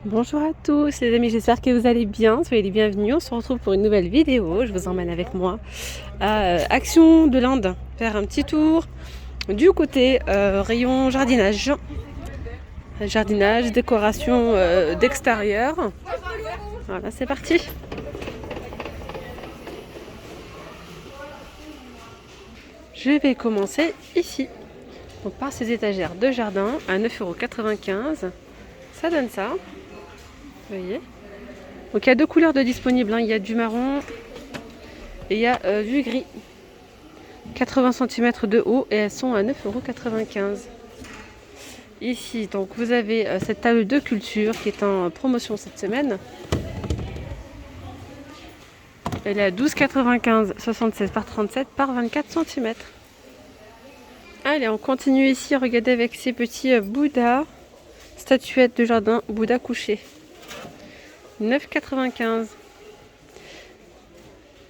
Bonjour à tous les amis, j'espère que vous allez bien, soyez les bienvenus, on se retrouve pour une nouvelle vidéo, je vous emmène avec moi à Action de l'Inde, faire un petit tour du côté rayon jardinage, décoration d'extérieur, voilà c'est parti. Je vais commencer ici, donc par ces étagères de jardin à 9,95 €, ça donne ça, vous voyez. Donc il y a deux couleurs de disponibles, il y a du marron et il y a du gris. 80 cm de haut et elles sont à 9,95 €. Ici, donc vous avez cette table de culture qui est en promotion cette semaine. Elle est à 12,95 €, 76 par 37 par 24 cm. Allez, on continue ici, regardez avec ces petits Bouddhas, statuettes de jardin, Bouddha couché. 9,95 €.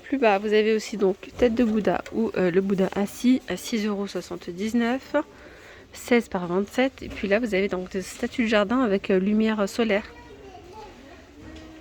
Plus bas, vous avez aussi donc tête de Bouddha ou le Bouddha assis à 6,79 €, 16 par 27. Et puis là, vous avez donc des statues de jardin avec lumière solaire.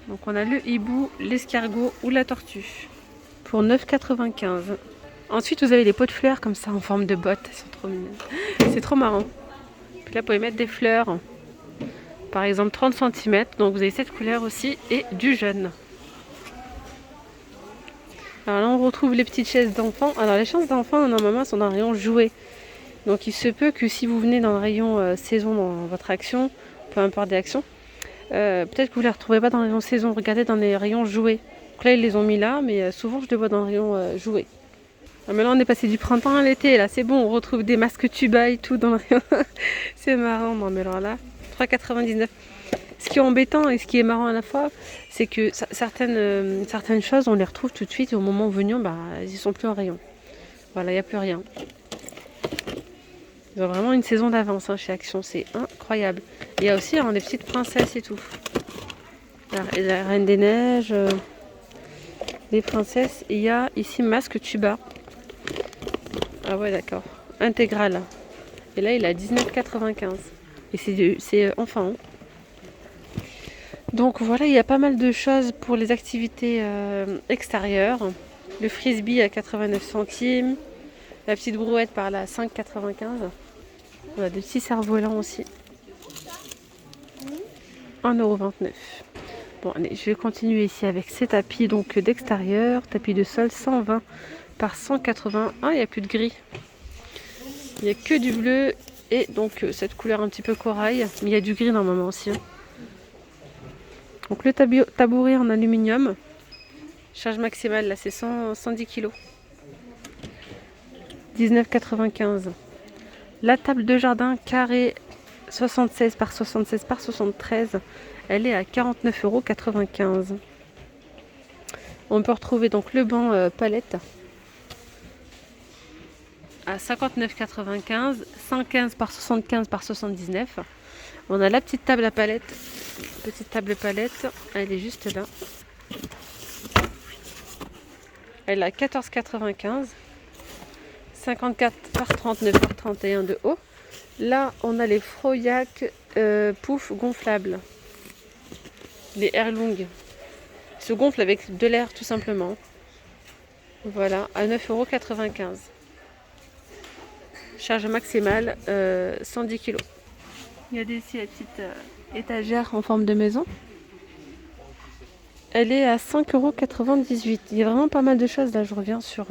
Donc on a le hibou, l'escargot ou la tortue pour 9,95 €. Ensuite, vous avez les pots de fleurs comme ça en forme de bottes. Elles sont trop mignonnes. C'est trop marrant. Puis là, vous pouvez mettre des fleurs. Par exemple 30 cm. Donc vous avez cette couleur aussi et du jaune. Alors là, on retrouve les petites chaises d'enfants. Alors les chaises d'enfants, normalement, sont dans le rayon jouets. Donc il se peut que si vous venez dans le rayon saison dans votre action, peu importe des actions, peut-être que vous ne les retrouverez pas dans le rayon saison. Regardez dans les rayons jouets. Donc là, ils les ont mis là, mais souvent, je les vois dans le rayon jouets. Mais là, on est passé du printemps à l'été. Là, c'est bon, on retrouve des masques tuba et tout dans le rayon. C'est marrant. Non, mais alors là, 3,99 €. Ce qui est embêtant et ce qui est marrant à la fois, c'est que certaines choses, on les retrouve tout de suite et au moment venu, ils ne sont plus en rayon. Voilà, il n'y a plus rien. Ils ont vraiment une saison d'avance chez Action, c'est incroyable. Il y a aussi des petites princesses et tout. La Reine des Neiges, les princesses. Il y a ici masque tuba. Ah ouais, d'accord. Intégral. Et là, il est à 19,95 €. Et c'est enfant. Donc voilà, il y a pas mal de choses pour les activités extérieures. Le frisbee à 89 centimes. La petite brouette par là à 5,95 €. On a des petits cerfs-volants aussi. 1,29 €. Bon, allez, je vais continuer ici avec ces tapis donc d'extérieur. Tapis de sol 120 par 180. Ah, il n'y a plus de gris. Il n'y a que du bleu et donc cette couleur un petit peu corail. Mais il y a du gris normalement aussi. Donc le tabouret en aluminium. Charge maximale, là c'est 110 kg. 19,95 €. La table de jardin carré 76 par 76 par 73. Elle est à 49,95 €. On peut retrouver donc le banc palette à 59,95 €, 115 par 75 par 79. On a la petite table à palette. Petite table palette, elle est juste là. Elle a 14,95 €, 54 par 39 par 31 de haut. Là, on a les Froyac pouf gonflables. Les Airlong. Ils se gonflent avec de l'air tout simplement. Voilà, à 9,95 €. Charge maximale 110 kg. Il y a ici la petite étagère en forme de maison. Elle est à 5,98 €. Il y a vraiment pas mal de choses. Là, je reviens sur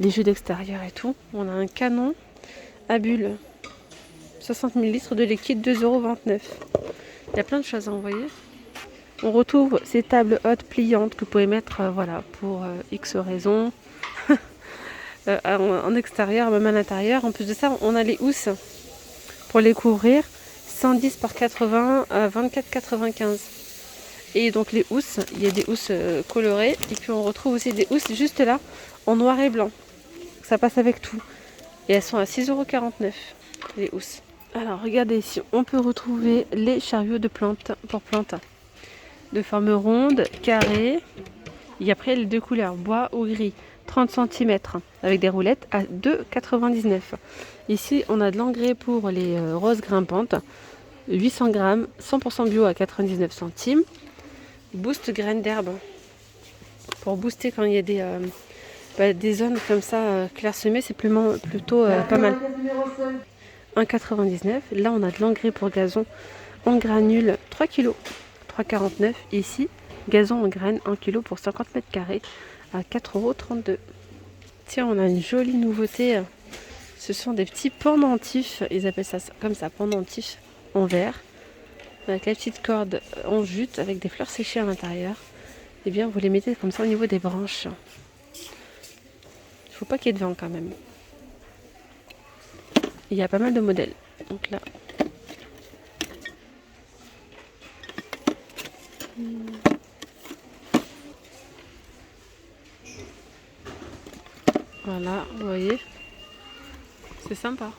les jeux d'extérieur et tout. On a un canon à bulles. 60 ml de liquide, 2,29 €. Il y a plein de choses à envoyer. On retrouve ces tables hautes pliantes que vous pouvez mettre pour X raisons. En extérieur, même à l'intérieur. En plus de ça, on a les housses pour les couvrir. 110 par 80 à 24,95 €. Et donc les housses, il y a des housses colorées. Et puis on retrouve aussi des housses juste là, en noir et blanc. Ça passe avec tout. Et elles sont à 6,49 €, les housses. Alors regardez ici, on peut retrouver les chariots de plantes pour plantes. De forme ronde, carrée. Et après les deux couleurs, bois ou gris. 30 cm avec des roulettes à 2,99 €. Ici, on a de l'engrais pour les roses grimpantes. 800 grammes, 100% bio à 99 centimes. Boost graines d'herbe. Pour booster quand il y a des zones comme ça clairsemées, c'est plutôt pas mal. 1,99. Là, on a de l'engrais pour gazon en granules 3 kg, 3,49. Ici, gazon en graines 1 kg pour 50 mètres carrés à 4,32 €. Tiens, on a une jolie nouveauté. Ce sont des petits pendentifs. Ils appellent ça comme ça, pendentifs en verre. Avec la petite corde en jute avec des fleurs séchées à l'intérieur. Et bien, vous les mettez comme ça au niveau des branches. Il ne faut pas qu'il y ait de vent quand même. Il y a pas mal de modèles. Donc là. Voilà, vous voyez. C'est sympa.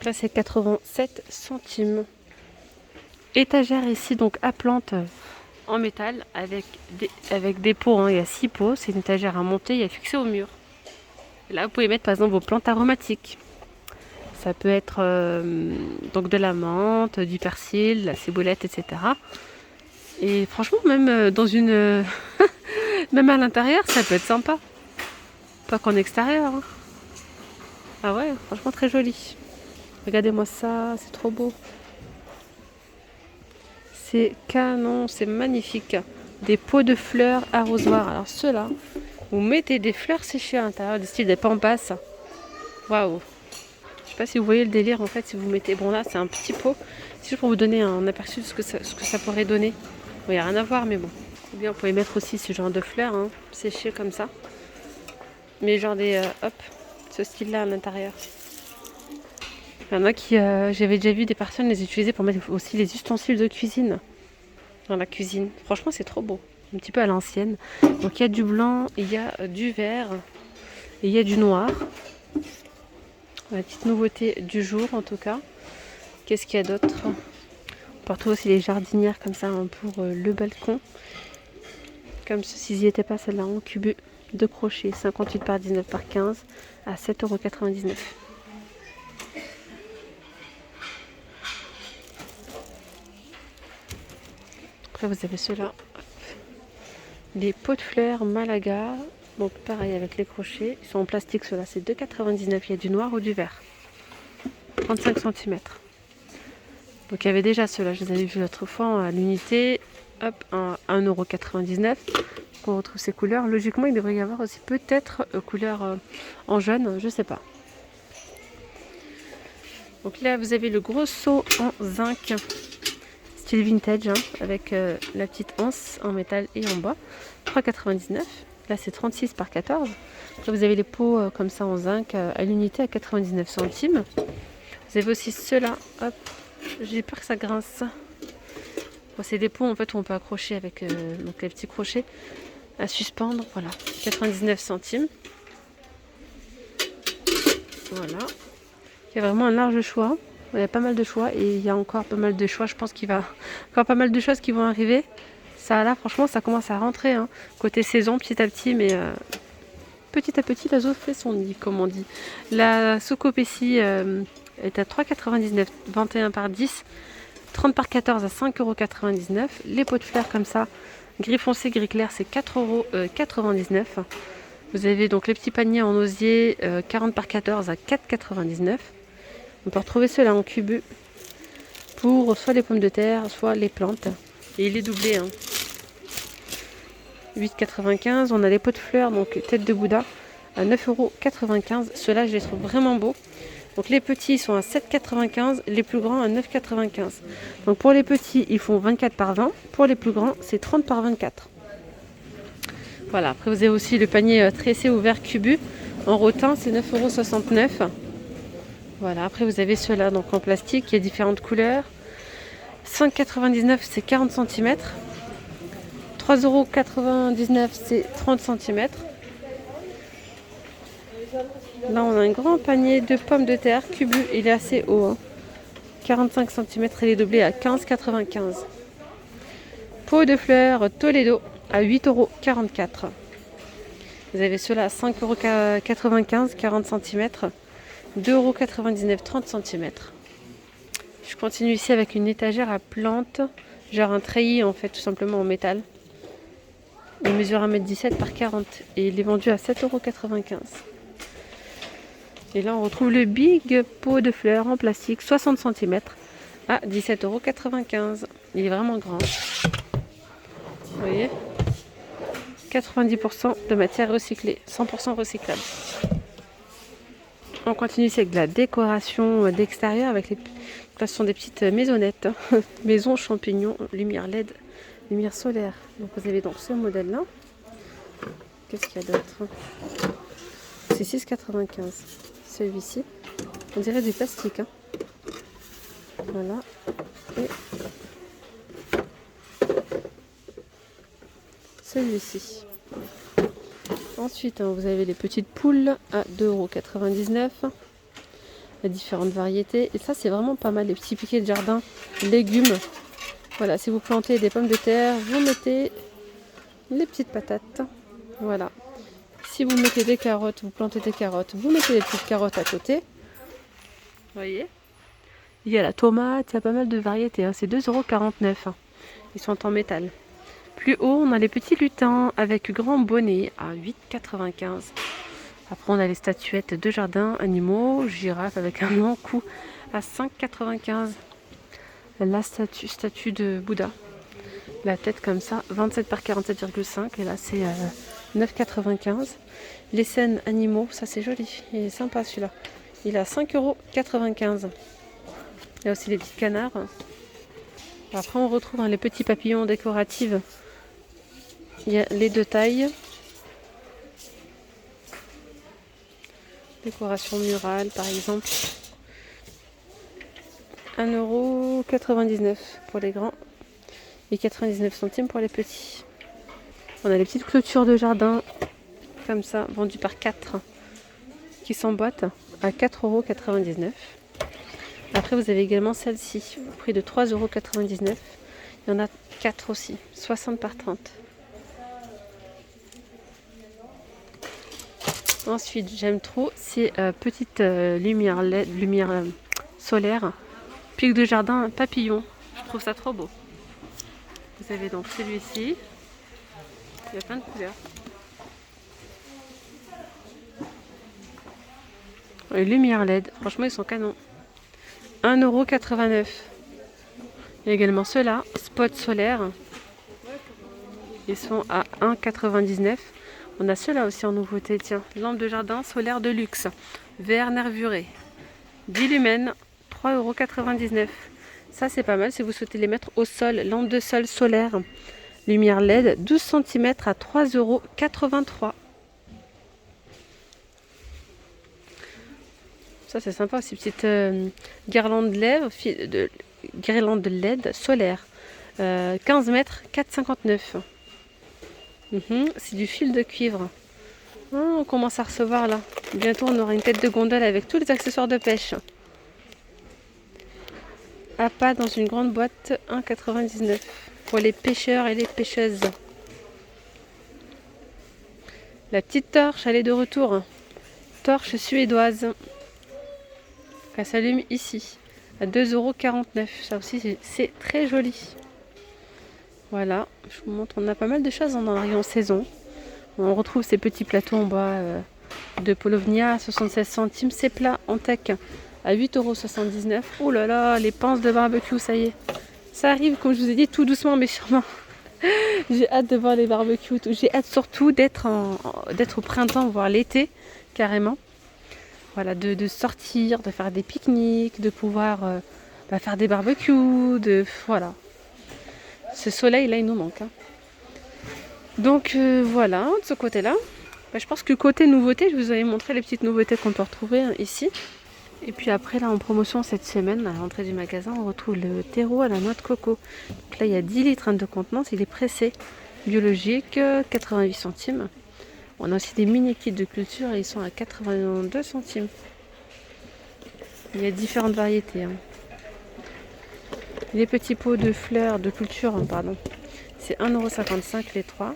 Là, c'est 87 centimes. Étagère ici, donc à plantes en métal avec des pots. Hein. Il y a 6 pots. C'est une étagère à monter. Il y a fixé au mur. Et là, vous pouvez mettre par exemple vos plantes aromatiques. Ça peut être donc de la menthe, du persil, la ciboulette, etc. Et franchement, même dans une... même à l'intérieur, ça peut être sympa. Pas qu'en extérieur. Hein. Ah ouais, franchement très joli. Regardez-moi ça, c'est trop beau. C'est canon, c'est magnifique. Des pots de fleurs arrosoirs. Alors ceux-là, vous mettez des fleurs séchées à l'intérieur, des styles des pampas. Waouh. Je sais pas si vous voyez le délire en fait, si vous mettez... Bon là, c'est un petit pot. C'est juste pour vous donner un aperçu de ce que ça pourrait donner. Bon, il n'y a rien à voir, mais bon. Ou bien vous pouvez mettre aussi ce genre de fleurs, hein, séchées comme ça. Mais genre des... hop, ce style-là à l'intérieur. Il y en a qui... j'avais déjà vu des personnes les utiliser pour mettre aussi les ustensiles de cuisine. Dans la cuisine. Franchement, c'est trop beau. Un petit peu à l'ancienne. Donc il y a du blanc, il y a du vert, et il y a du noir. La petite nouveauté du jour en tout cas. Qu'est-ce qu'il y a d'autre? On peut retrouver aussi les jardinières comme ça hein, pour le balcon. Comme ceci n'y était pas, celle-là en cube de crochet 58 par 19 par 15 à 7,99 €. Après vous avez ceux-là. Les pots de fleurs Malaga. Donc pareil avec les crochets. Ils sont en plastique ceux-là. C'est 2,99 €. Il y a du noir ou du vert. 35 cm. Donc il y avait déjà ceux-là. Je les avais vus l'autre fois à l'unité. Hop, 1,99 €. On retrouve ces couleurs. Logiquement, il devrait y avoir aussi peut-être couleur en jaune. Je sais pas. Donc là, vous avez le gros seau en zinc. Style vintage, hein, avec la petite anse en métal et en bois. 3,99 €. Là, c'est 36 par 14. Après, vous avez les pots comme ça en zinc à l'unité à 99 centimes. Vous avez aussi ceux-là. Hop, j'ai peur que ça grince. Bon, c'est des pots en fait où on peut accrocher avec donc les petits crochets à suspendre. Voilà, 99 centimes. Voilà. Il y a vraiment un large choix. Il y a pas mal de choix et il y a encore pas mal de choix. Je pense qu'il va encore pas mal de choses qui vont arriver. Ça là, franchement, ça commence à rentrer. Hein. Côté saison, petit à petit, mais petit à petit, la zone fait son nid, comme on dit. La Socopécie est à 3,99 €, 21 par 10, 30 par 14 à 5,99 €. Les pots de fleurs comme ça, gris foncé, gris clair, c'est 4,99 €. Vous avez donc les petits paniers en osier, 40 par 14 à 4,99 €. On peut retrouver ceux-là en cubu pour soit les pommes de terre, soit les plantes. Et il est doublé. Hein. 8,95 €. On a les pots de fleurs, donc tête de Bouddha, à 9,95 €. Ceux-là, je les trouve vraiment beaux. Donc les petits sont à 7,95 €, les plus grands à 9,95 €. Donc pour les petits, ils font 24 par 20. Pour les plus grands, c'est 30 par 24. Voilà, après vous avez aussi le panier tressé ouvert cubu. En rotin, c'est 9,69 €. Voilà, après vous avez ceux-là donc en plastique, il y a différentes couleurs. 5,99 € c'est 40 cm. 3,99 € c'est 30 cm. Là on a un grand panier de pommes de terre cubu, il est assez haut. Hein. 45 cm, il est doublé à 15,95 €. Pot de fleurs Toledo à 8,44 €. Vous avez ceux-là à 5,95 €, 40 cm. 2,99 €, 30 cm. Je continue ici avec une étagère à plantes, genre un treillis en fait, tout simplement en métal. Il mesure 1,17 m par 40 et il est vendu à 7,95 €. Et là on retrouve le Big pot de fleurs en plastique 60 cm à 17,95 €. Il est vraiment grand. Vous voyez, 90% de matière recyclée, 100% recyclable. On continue ici avec de la décoration d'extérieur avec les... Là, ce sont des petites maisonnettes, maison champignons, lumière LED, lumière solaire. Donc vous avez donc ce modèle-là. Qu'est-ce qu'il y a d'autre? C'est 6,95 €. Celui-ci, on dirait du plastique. Hein. Voilà. Et celui-ci. Ensuite, vous avez les petites poules à 2,99 €. Il y a différentes variétés. Et ça, c'est vraiment pas mal. Les petits piquets de jardin, légumes. Voilà, si vous plantez des pommes de terre, vous mettez les petites patates. Voilà. Si vous mettez des carottes, vous plantez des carottes, vous mettez des petites carottes à côté. Vous voyez? Il y a la tomate, il y a pas mal de variétés. Hein. C'est 2,49 €. Ils sont en métal. Plus haut, on a les petits lutins avec grand bonnet à 8,95 €. Après, on a les statuettes de jardin, animaux, girafe avec un long cou à 5,95 €. La statue de Bouddha, la tête comme ça, 27 par 47,5 et là c'est 9,95 €. Les scènes animaux, ça c'est joli, il est sympa celui-là. Il est à 5,95 €. Il y a aussi les petits canards. Après, on retrouve les petits papillons décoratifs. Il y a les deux tailles. Décoration murale par exemple. 1,99 € pour les grands et 99 centimes pour les petits. On a les petites clôtures de jardin comme ça, vendues par 4 qui s'emboîtent à 4,99 €. Après, vous avez également celle-ci au prix de 3,99 €. Il y en a 4 aussi, 60 par 30. Ensuite, j'aime trop ces petites lumières LED, lumière solaire, pic de jardin papillon. Je trouve ça trop beau. Vous avez donc celui-ci. Il y a plein de couleurs. Les lumières LED, franchement, ils sont canons. 1,89 €. Il y a également ceux-là, spot solaire. Ils sont à 1,99 €. On a ceux-là aussi en nouveauté, tiens, lampe de jardin solaire de luxe, vert nervuré, 10 lumens, 3,99 €. Ça c'est pas mal si vous souhaitez les mettre au sol, lampe de sol solaire, lumière LED, 12 cm à 3,83 €. Ça c'est sympa aussi, petite guirlande de LED solaire, 15 mètres, 4,59 €. C'est du fil de cuivre. Ah, on commence à recevoir là. Bientôt on aura une tête de gondole avec tous les accessoires de pêche. Appât dans une grande boîte, 1,99 € pour les pêcheurs et les pêcheuses. La petite torche, elle est de retour. Torche suédoise. Elle s'allume ici à 2,49 €. Ça aussi c'est très joli. Voilà, je vous montre, on a pas mal de choses dans le rayon saison. On retrouve ces petits plateaux en bois de Polovnia à 76 centimes. Ces plats en tech à 8,79 €. Oh là là, les pinces de barbecue, ça y est. Ça arrive, comme je vous ai dit, tout doucement mais sûrement. J'ai hâte de voir les barbecues. J'ai hâte surtout d'être au printemps, voire l'été, carrément. Voilà, de sortir, de faire des pique-niques, de pouvoir faire des barbecues, voilà. Ce soleil là il nous manque. Hein. Donc voilà, de ce côté là. Je pense que côté nouveauté, je vous avais montré les petites nouveautés qu'on peut retrouver ici. Et puis après là en promotion cette semaine, à l'entrée du magasin, on retrouve le terreau à la noix de coco. Donc là il y a 10 litres de contenance, il est pressé, biologique, 88 centimes. On a aussi des mini kits de culture et ils sont à 82 centimes. Il y a différentes variétés. Hein. Les petits pots de fleurs de culture, pardon, c'est 1,55 € les 3.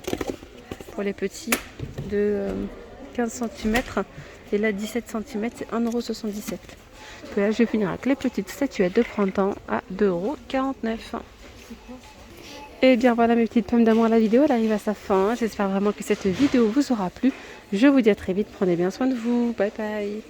Pour les petits de 15 cm Et là, 17 cm, c'est 1,77 €. Puis là, je vais finir avec les petites statuettes de printemps à 2,49 €. Et bien voilà mes petites pommes d'amour, la vidéo elle arrive à sa fin. J'espère vraiment que cette vidéo vous aura plu. Je vous dis à très vite, prenez bien soin de vous. Bye bye.